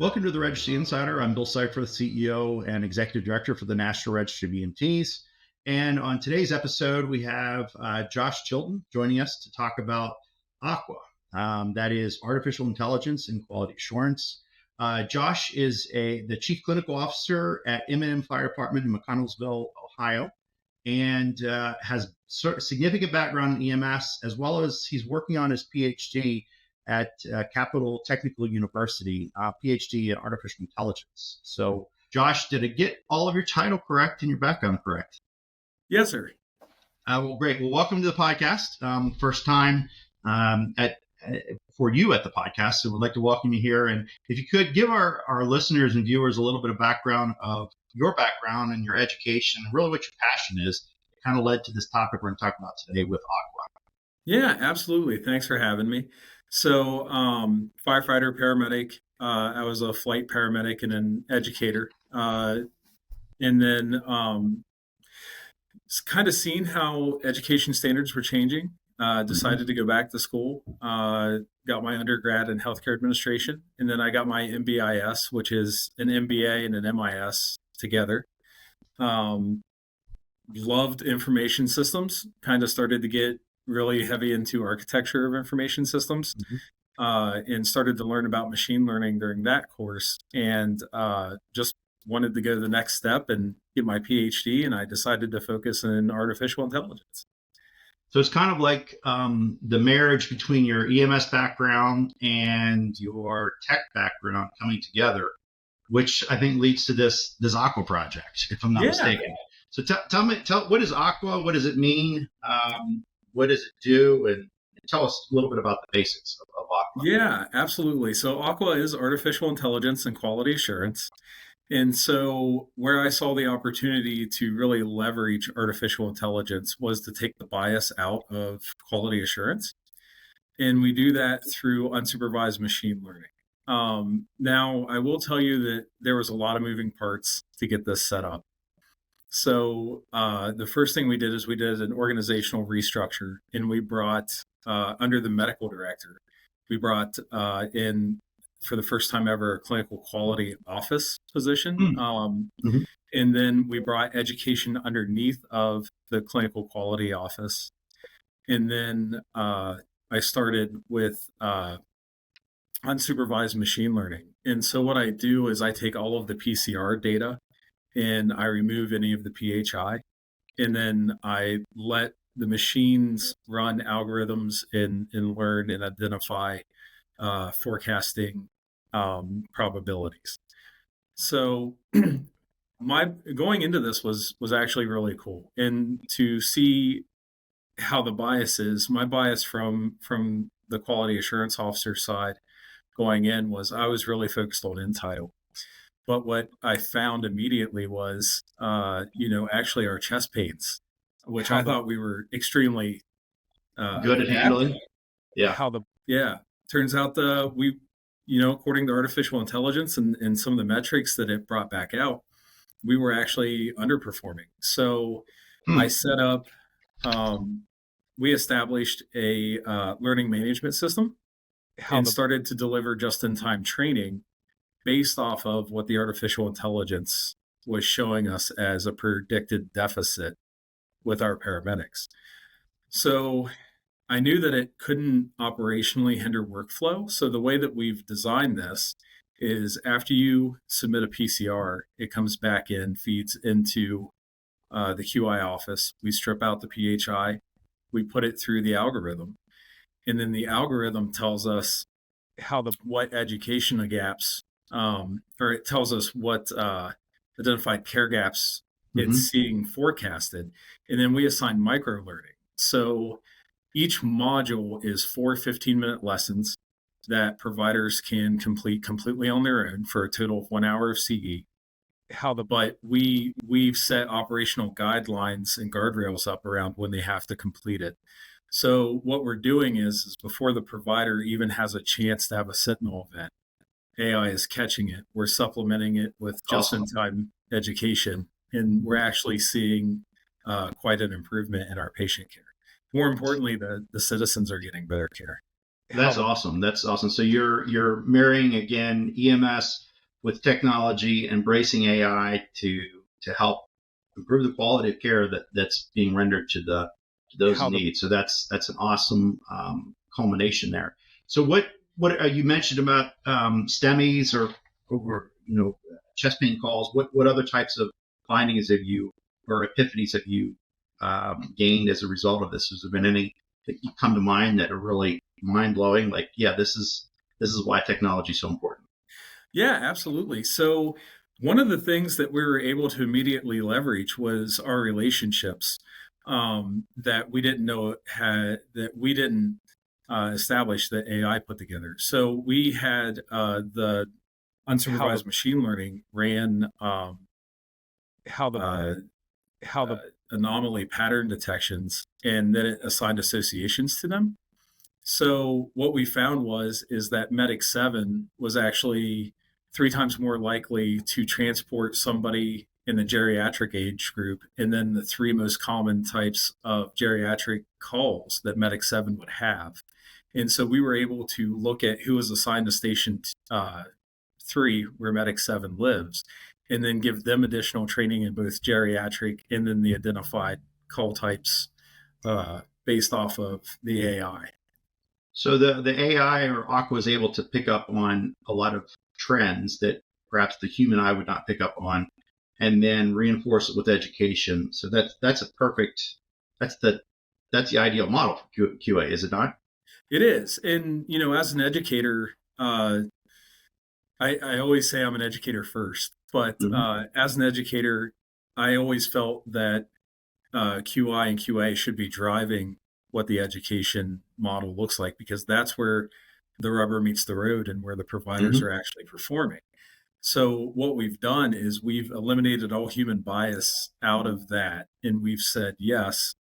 Welcome to the Registry Insider. I'm Bill Seifarth, CEO and Executive Director for the National Registry of EMTs. And on today's episode, we have Josh Tilton joining us to talk about AQA. That is Artificial Intelligence and Quality Assurance. Josh is the Chief Clinical Officer at M&M Fire Department in McConnellsville, Ohio, and has significant background in EMS, as well as he's working on his PhD at Capital Technical University, PhD in Artificial Intelligence. So, Josh, did I get all of your title correct and your background correct? Yes, sir. Well, great. Well, welcome to the podcast. First time for you at the podcast, so we'd like to welcome you here. And if you could give our listeners and viewers a little bit of background of your background and your education, and really what your passion is, it kind of led to this topic we're going to talk about today with AQA. Yeah, absolutely. Thanks for having me. So, firefighter, paramedic. I was a flight paramedic and an educator. And then kind of seeing how education standards were changing. Decided to go back to school. Got my undergrad in healthcare administration. And then I got my MBIS, which is an MBA and an MIS together. Loved information systems. Kind of started to get really heavy into architecture of information systems, and started to learn about machine learning during that course, and just wanted to go to the next step and get my PhD, and I decided to focus in artificial intelligence. So it's kind of like the marriage between your EMS background and your tech background coming together, which I think leads to this AQA project, if I'm not mistaken. So tell me, what is AQA? What does it mean? What does it do? And tell us a little bit about the basics of AQA. Yeah, absolutely. So AQA is artificial intelligence and quality assurance. And so where I saw the opportunity to really leverage artificial intelligence was to take the bias out of quality assurance. And we do that through unsupervised machine learning. Now, I will tell you that there was a lot of moving parts to get this set up. So the first thing we did is we did an organizational restructure, and we brought, under the medical director, we brought in, for the first time ever, a clinical quality office position. And then we brought education underneath of the clinical quality office. And then I started with unsupervised machine learning. And so what I do is I take all of the PCR data and I remove any of the PHI, and then I let the machines run algorithms and learn and identify forecasting probabilities. So my going into this was actually really cool, and to see how the bias is. My bias from the quality assurance officer side going in was I was really focused on entitle. But what I found immediately was, actually our chest pains, which I thought we were extremely good at handling. Turns out according to artificial intelligence and some of the metrics that it brought back out, we were actually underperforming. So I set up, we established a learning management system and started to deliver just-in-time training based off of what the artificial intelligence was showing us as a predicted deficit with our paramedics. So I knew that it couldn't operationally hinder workflow. So the way that we've designed this is after you submit a PCR, it comes back in, feeds into the QI office. We strip out the PHI, we put it through the algorithm, and then the algorithm tells us what educational gaps, or it tells us what identified care gaps it's seeing forecasted, and then we assign micro learning. So each module is 4 15-minute lessons that providers can complete completely on their own for a total of 1 hour of CE. But we've set operational guidelines and guardrails up around when they have to complete it. So what we're doing is before the provider even has a chance to have a Sentinel event, AI is catching it. We're supplementing it with just-in-time education, and we're actually seeing quite an improvement in our patient care. More importantly, the citizens are getting better care. That's awesome. So you're marrying, again, EMS with technology, embracing AI to help improve the quality of care that's being rendered to those in need. So that's an awesome culmination there. So what you mentioned about STEMIs or chest pain calls? What other types of findings have you or epiphanies have you gained as a result of this? Has there been any that you come to mind that are really mind blowing? Like, yeah, this is why technology is so important. Yeah, absolutely. So one of the things that we were able to immediately leverage was our relationships that we didn't know had that we didn't establish that AI put together. So we had the unsupervised machine learning ran how the uh, how the anomaly pattern detections, and then it assigned associations to them. So what we found is that Medic 7 was actually 3 times more likely to transport somebody in the geriatric age group, and then the 3 most common types of geriatric calls that Medic 7 would have. And so we were able to look at who was assigned to Station 3, where Medic 7 lives, and then give them additional training in both geriatric and then the identified call types based off of the AI. So the AI or Aqua is able to pick up on a lot of trends that perhaps the human eye would not pick up on, and then reinforce it with education. So that's a perfect that's the ideal model for QA, is it not? It is. And, as an educator, I always say I'm an educator first, but as an educator, I always felt that QI and QA should be driving what the education model looks like, because that's where the rubber meets the road and where the providers are actually performing. So what we've done is we've eliminated all human bias out of that. And we've said, yes,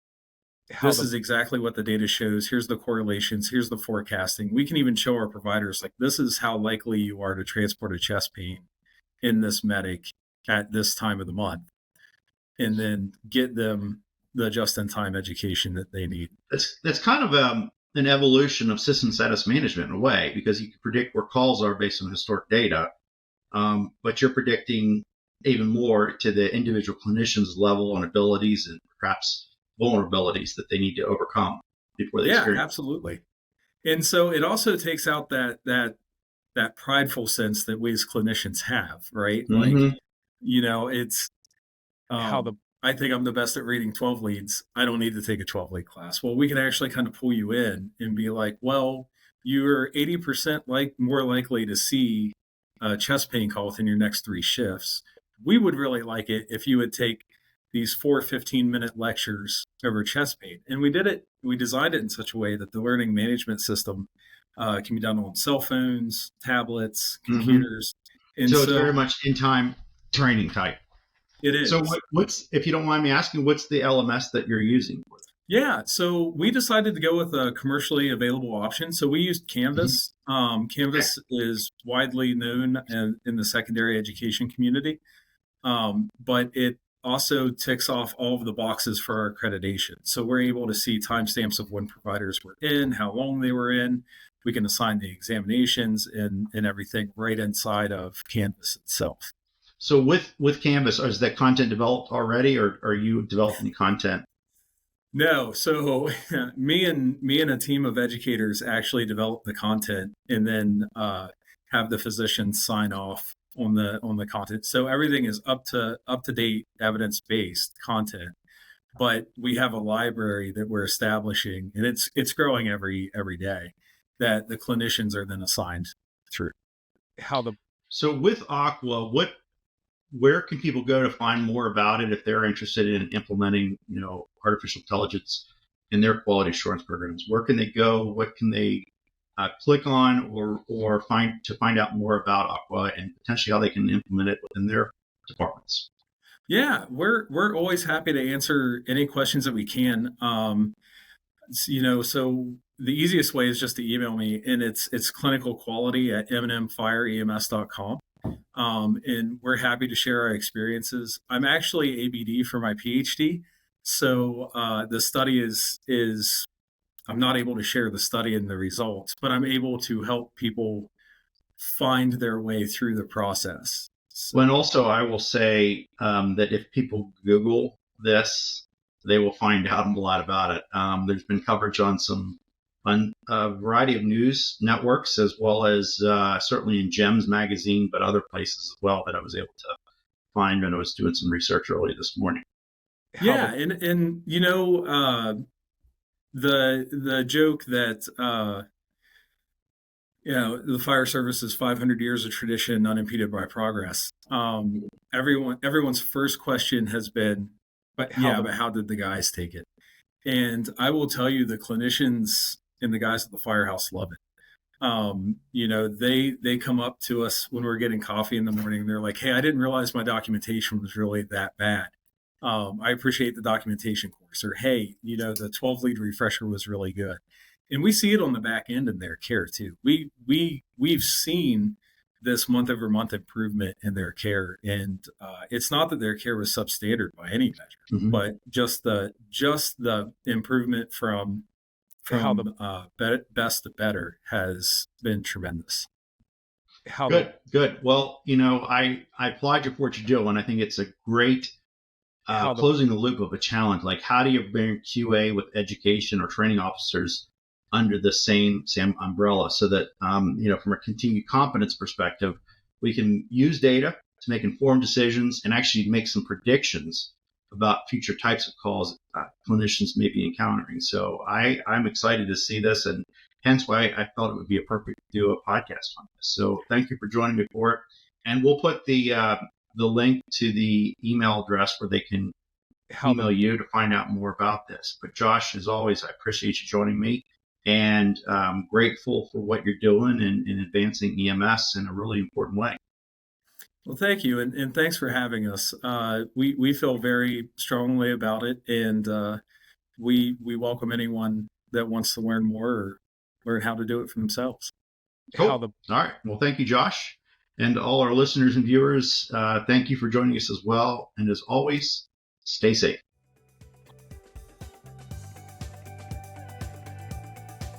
this is exactly what the data shows. Here's the correlations. Here's the forecasting. We can even show our providers, like, this is how likely you are to transport a chest pain in this medic at this time of the month, and then get them the just-in-time education that they need. That's kind of an evolution of system status management in a way, because you can predict where calls are based on historic data, but you're predicting even more to the individual clinician's level and abilities and perhaps vulnerabilities that they need to overcome before they experience. Yeah, absolutely. And so it also takes out that prideful sense that we as clinicians have, right? Like, it's I think I'm the best at reading 12 leads. I don't need to take a 12 lead class. Well, we can actually kind of pull you in and be like, well, you're 80% more likely to see a chest pain call within your next 3 shifts. We would really like it if you would take these 4 15-minute lectures over chest pain. And we designed it in such a way that the learning management system can be done on cell phones, tablets, computers. And so it's very much in-time training type. It is. So what's, if you don't mind me asking, what's the LMS that you're using? Yeah, so we decided to go with a commercially available option. So we used Canvas. Canvas is widely known in the secondary education community, but it also ticks off all of the boxes for our accreditation. So we're able to see timestamps of when providers were in, how long they were in. We can assign the examinations and everything right inside of Canvas itself. So with Canvas, is that content developed already, or are you developing content? No. So me and a team of educators actually develop the content, and then have the physicians sign off on the content. So everything is up to date, evidence-based content. But we have a library that we're establishing, and it's growing every day, that the clinicians are then assigned through. So with Aqua, where can people go to find more about it if they're interested in implementing, artificial intelligence in their quality assurance programs? Where can they go? What can they click on or find out more about Aqua and potentially how they can implement it within their departments? Yeah, we're always happy to answer any questions that we can. So the easiest way is just to email me, and it's clinicalquality@mnmfireems.com. And we're happy to share our experiences. I'm actually ABD for my PhD. So the study is I'm not able to share the study and the results, but I'm able to help people find their way through the process. So, Well, and also I will say that if people Google this, they will find out a lot about it. There's been coverage on a variety of news networks, as well as certainly in GEMS magazine, but other places as well that I was able to find when I was doing some research early this morning. yeah, and you know, the joke that you know, the fire service's 500 years of tradition unimpeded by progress. Everyone's first question has been, but how did the guys take it? And I will tell you, the clinicians and the guys at the firehouse love it. You know, they come up to us when we're getting coffee in the morning. They're like, "Hey, I didn't realize my documentation was really that bad. I appreciate the documentation course." Or, "Hey, you know, the 12 lead refresher was really good." And we see it on the back end in their care too. We've seen this month over month improvement in their care, and it's not that their care was substandard by any measure, but just the improvement from best to better has been tremendous. Good. Well, you know, I applaud you for what you do, and I think it's a great closing the loop of a challenge. Like, how do you bring QA with education or training officers under the same umbrella, so that you know, from a continued competence perspective, we can use data to make informed decisions and actually make some predictions about future types of calls clinicians may be encountering. So I'm excited to see this, and hence why I felt it would be appropriate to do a podcast on this. So thank you for joining me for it. And we'll put the link to the email address where they can email you to find out more about this. But Josh, as always, I appreciate you joining me, and I'm grateful for what you're doing in advancing EMS in a really important way. Well, thank you, and thanks for having us. We feel very strongly about it, and we welcome anyone that wants to learn more or learn how to do it for themselves. Cool. All right. Well, thank you, Josh, and to all our listeners and viewers. Thank you for joining us as well, and as always, stay safe.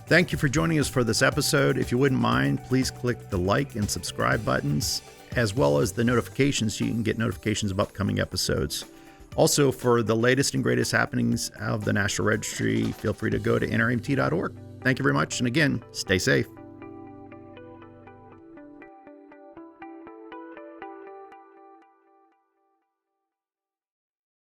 Thank you for joining us for this episode. If you wouldn't mind, please click the like and subscribe buttons, as well as the notifications so you can get notifications about upcoming episodes. Also, for the latest and greatest happenings of the National Registry, feel free to go to nremt.org. Thank you very much. And again, stay safe.